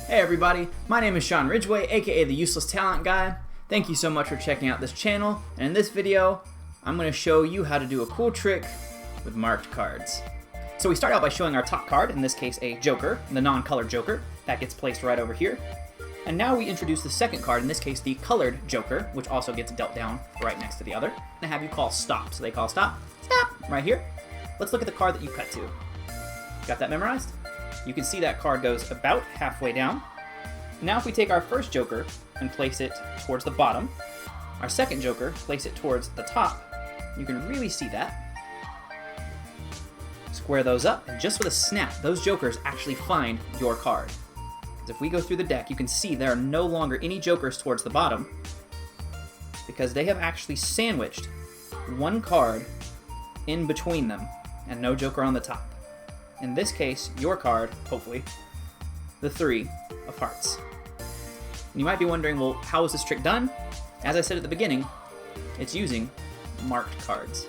Hey everybody, my name is Sean Ridgway, aka the Useless Talent Guy. Thank you so much for checking out this channel, and in this video, I'm going to show you how to do a cool trick with marked cards. So we start out by showing our top card, in this case a Joker, the non-colored Joker. That gets placed right over here. And now we introduce the second card, in this case the colored Joker, which also gets dealt down right next to the other. And have you call stop. So they call stop, stop, right here. Let's look at the card that you cut to. Got that memorized? You can see that card goes about halfway down. Now if we take our first Joker and place it towards the bottom, our second Joker, place it towards the top, you can really see that. Square those up, and just with a snap, those Jokers actually find your card. Because if we go through the deck, you can see there are no longer any Jokers towards the bottom, because they have actually sandwiched one card in between them, and no Joker on the top. In this case, your card, hopefully, the 3 of hearts. And you might be wondering, well, how is this trick done? As I said at the beginning, it's using marked cards.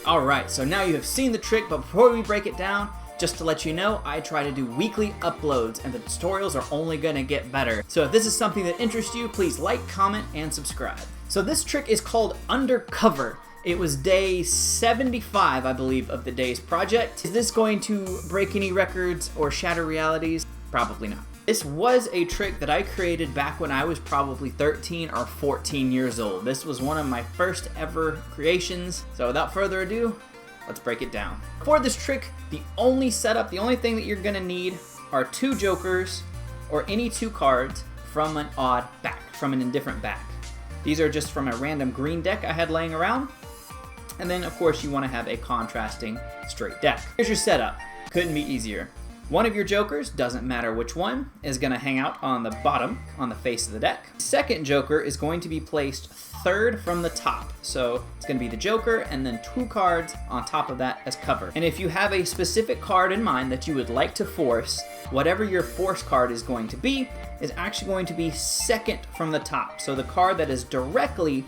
Alright, so now you have seen the trick, but before we break it down, just to let you know, I try to do weekly uploads, and the tutorials are only going to get better. So if this is something that interests you, please like, comment, and subscribe. So this trick is called Undercover. It was day 75, I believe, of the day's project. Is this going to break any records or shatter realities? Probably not. This was a trick that I created back when I was probably 13 or 14 years old. This was one of my first ever creations. So without further ado, let's break it down. For this trick, the only setup, the only thing that you're gonna need are 2 Jokers or any 2 cards from an odd back, from an indifferent back. These are just from a random green deck I had laying around. And then, of course, you want to have a contrasting straight deck. Here's your setup. Couldn't be easier. One of your Jokers, doesn't matter which one, is going to hang out on the bottom, on the face of the deck. Second Joker is going to be placed third from the top. So it's going to be the Joker and then 2 cards on top of that as cover. And if you have a specific card in mind that you would like to force, whatever your force card is going to be, is actually going to be second from the top. So the card that is directly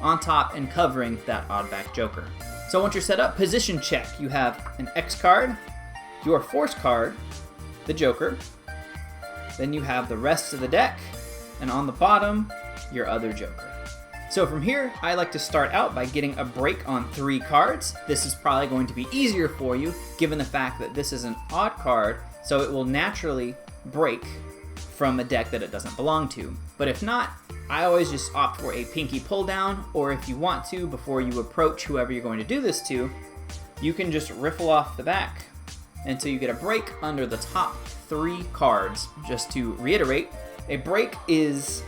on top and covering that odd back Joker. So once you're set up, position check. You have an X card, your force card, the Joker, then you have the rest of the deck, and on the bottom, your other Joker. So from here, I like to start out by getting a break on 3 cards. This is probably going to be easier for you, given the fact that this is an odd card, so it will naturally break from a deck that it doesn't belong to. But if not, I always just opt for a pinky pull down, or if you want to, before you approach whoever you're going to do this to, you can just riffle off the back until you get a break under the top 3 cards. Just to reiterate, a break is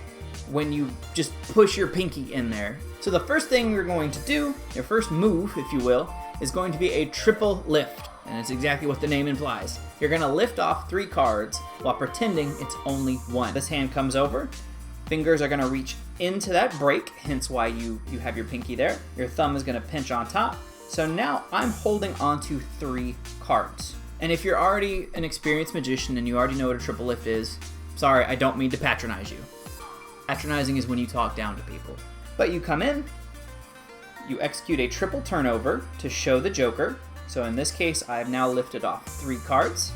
when you just push your pinky in there. So the first thing we're going to do, your first move, if you will, is going to be a triple lift. And it's exactly what the name implies. You're going to lift off 3 cards while pretending it's only 1. This hand comes over. Fingers are going to reach into that break, hence why you have your pinky there. Your thumb is going to pinch on top. So now I'm holding onto 3 cards. And if you're already an experienced magician and you already know what a triple lift is, sorry, I don't mean to patronize you. Patronizing is when you talk down to people. But you come in, you execute a triple turnover to show the Joker. So in this case, I've now lifted off 3 cards.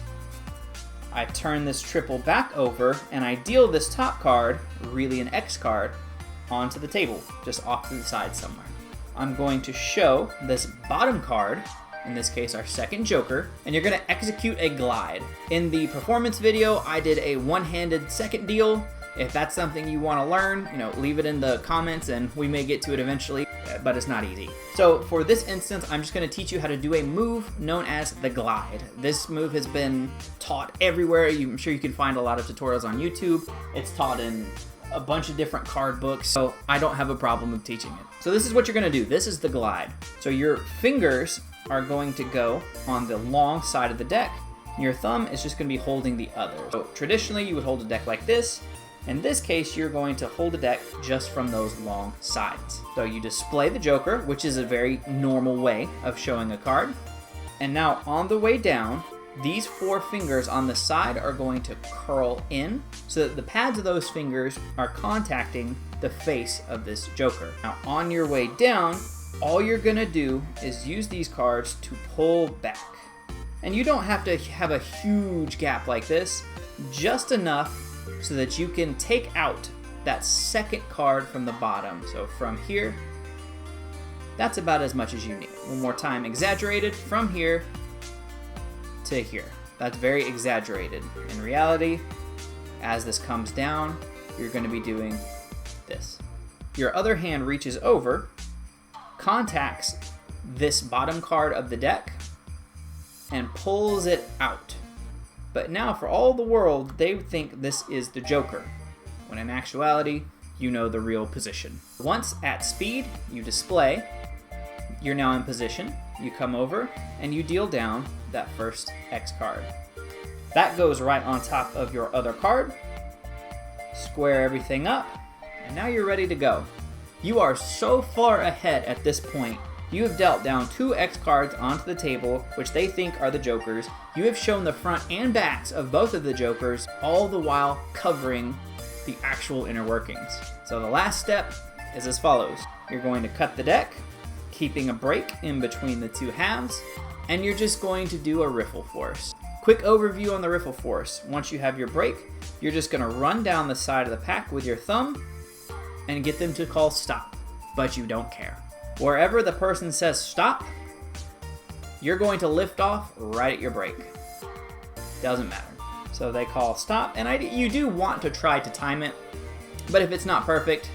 I turn this triple back over, and I deal this top card, really an X card, onto the table, just off to the side somewhere. I'm going to show this bottom card, in this case our second Joker, and you're going to execute a glide. In the performance video, I did a one-handed second deal. If that's something you want to learn, leave it in the comments and we may get to it eventually, but it's not easy. So for this instance, I'm just going to teach you how to do a move known as the glide. This move has been taught everywhere. I'm sure you can find a lot of tutorials on YouTube. It's taught in a bunch of different card books, so I don't have a problem with teaching it. So this is what you're going to do. This is the glide. So your fingers are going to go on the long side of the deck, and your thumb is just going to be holding the other. So traditionally, you would hold a deck like this. In this case, you're going to hold a deck just from those long sides. So you display the Joker, which is a very normal way of showing a card. And now on the way down, these 4 fingers on the side are going to curl in so that the pads of those fingers are contacting the face of this Joker. Now on your way down, all you're gonna do is use these cards to pull back. And you don't have to have a huge gap like this. just enough so that you can take out that second card from the bottom. So from here, that's about as much as you need. One more time, exaggerated from here to here. That's very exaggerated. In reality, as this comes down, you're going to be doing this. Your other hand reaches over, contacts this bottom card of the deck, and pulls it out. But now, for all the world, they think this is the Joker, when in actuality, you know the real position. Once at speed, you display, you're now in position, you come over, and you deal down that first X card. That goes right on top of your other card, square everything up, and now you're ready to go. You are so far ahead at this point. You have dealt down 2 X cards onto the table, which they think are the Jokers. You have shown the front and backs of both of the Jokers, all the while covering the actual inner workings. So the last step is as follows. You're going to cut the deck, keeping a break in between the 2 halves, and you're just going to do a riffle force. Quick overview on the riffle force. Once you have your break, you're just going to run down the side of the pack with your thumb and get them to call stop, but you don't care. Wherever the person says stop, you're going to lift off right at your break. Doesn't matter. So they call stop, and you do want to try to time it, but if it's not perfect,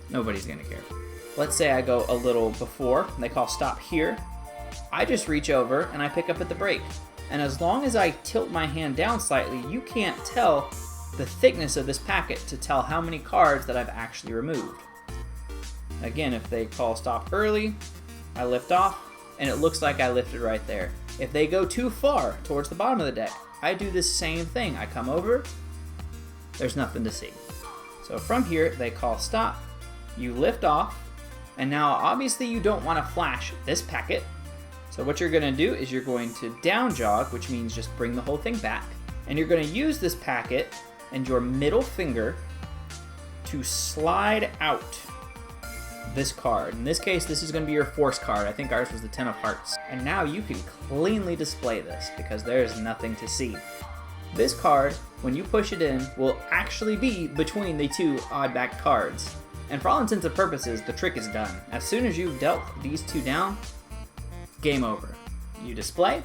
nobody's gonna care. Let's say I go a little before, and they call stop here. I just reach over and I pick up at the break. And as long as I tilt my hand down slightly, you can't tell the thickness of this packet to tell how many cards that I've actually removed. Again, if they call stop early, I lift off, and it looks like I lifted right there. If they go too far towards the bottom of the deck, I do the same thing. I come over, there's nothing to see. So from here, they call stop, you lift off, and now obviously you don't want to flash this packet. So what you're going to do is you're going to down jog, which means just bring the whole thing back, and you're going to use this packet and your middle finger to slide out this card. In this case, this is going to be your force card. I think ours was the 10 of hearts. And now you can cleanly display this because there's nothing to see. This card, when you push it in, will actually be between the 2 odd-backed cards. And for all intents and purposes, the trick is done. As soon as you've dealt these 2 down, game over. You display,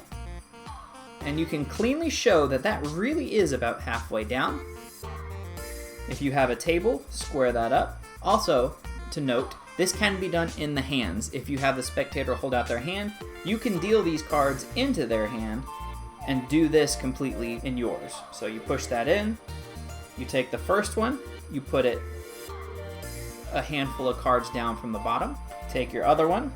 and you can cleanly show that that really is about halfway down. If you have a table, square that up. Also, to note, this can be done in the hands. If you have the spectator hold out their hand, you can deal these cards into their hand and do this completely in yours. So you push that in, you take the first one, you put it a handful of cards down from the bottom, take your other one,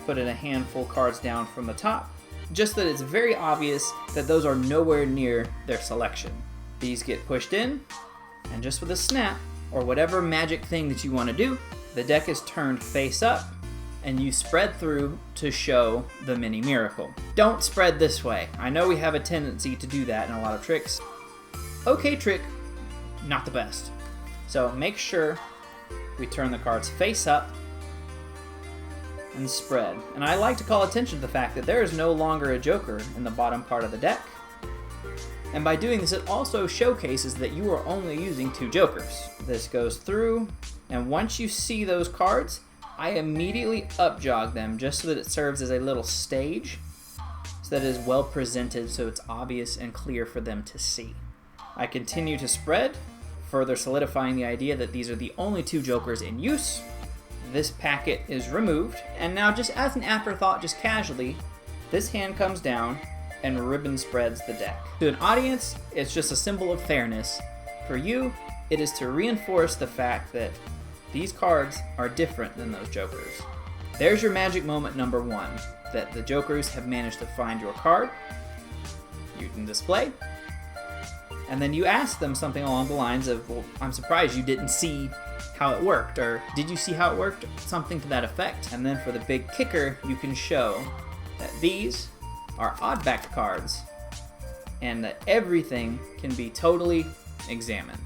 put in a handful of cards down from the top, just that it's very obvious that those are nowhere near their selection. These get pushed in, and just with a snap, or whatever magic thing that you want to do, the deck is turned face up, and you spread through to show the mini miracle. Don't spread this way. I know we have a tendency to do that in a lot of tricks. Okay trick, not the best. So make sure we turn the cards face up and spread. And I like to call attention to the fact that there is no longer a Joker in the bottom part of the deck. And by doing this, it also showcases that you are only using 2 Jokers. This goes through, and once you see those cards, I immediately up jog them just so that it serves as a little stage, so that it is well presented so it's obvious and clear for them to see. I continue to spread, further solidifying the idea that these are the only 2 Jokers in use. This packet is removed, and now just as an afterthought, just casually, this hand comes down and ribbon spreads the deck. To an audience, it's just a symbol of fairness. For you, it is to reinforce the fact that these cards are different than those Jokers. There's your magic moment number 1, that the Jokers have managed to find your card. You can display, and then you ask them something along the lines of, well, I'm surprised you didn't see how it worked, or did you see how it worked? Something to that effect. And then for the big kicker, you can show that these are odd-backed cards, and that everything can be totally examined.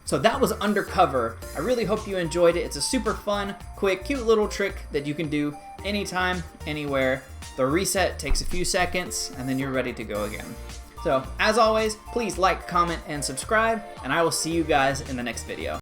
So that was Undercover. I really hope you enjoyed it. It's a super fun, quick, cute little trick that you can do anytime, anywhere. The reset takes a few seconds, and then you're ready to go again. So, as always, please like, comment, and subscribe, and I will see you guys in the next video.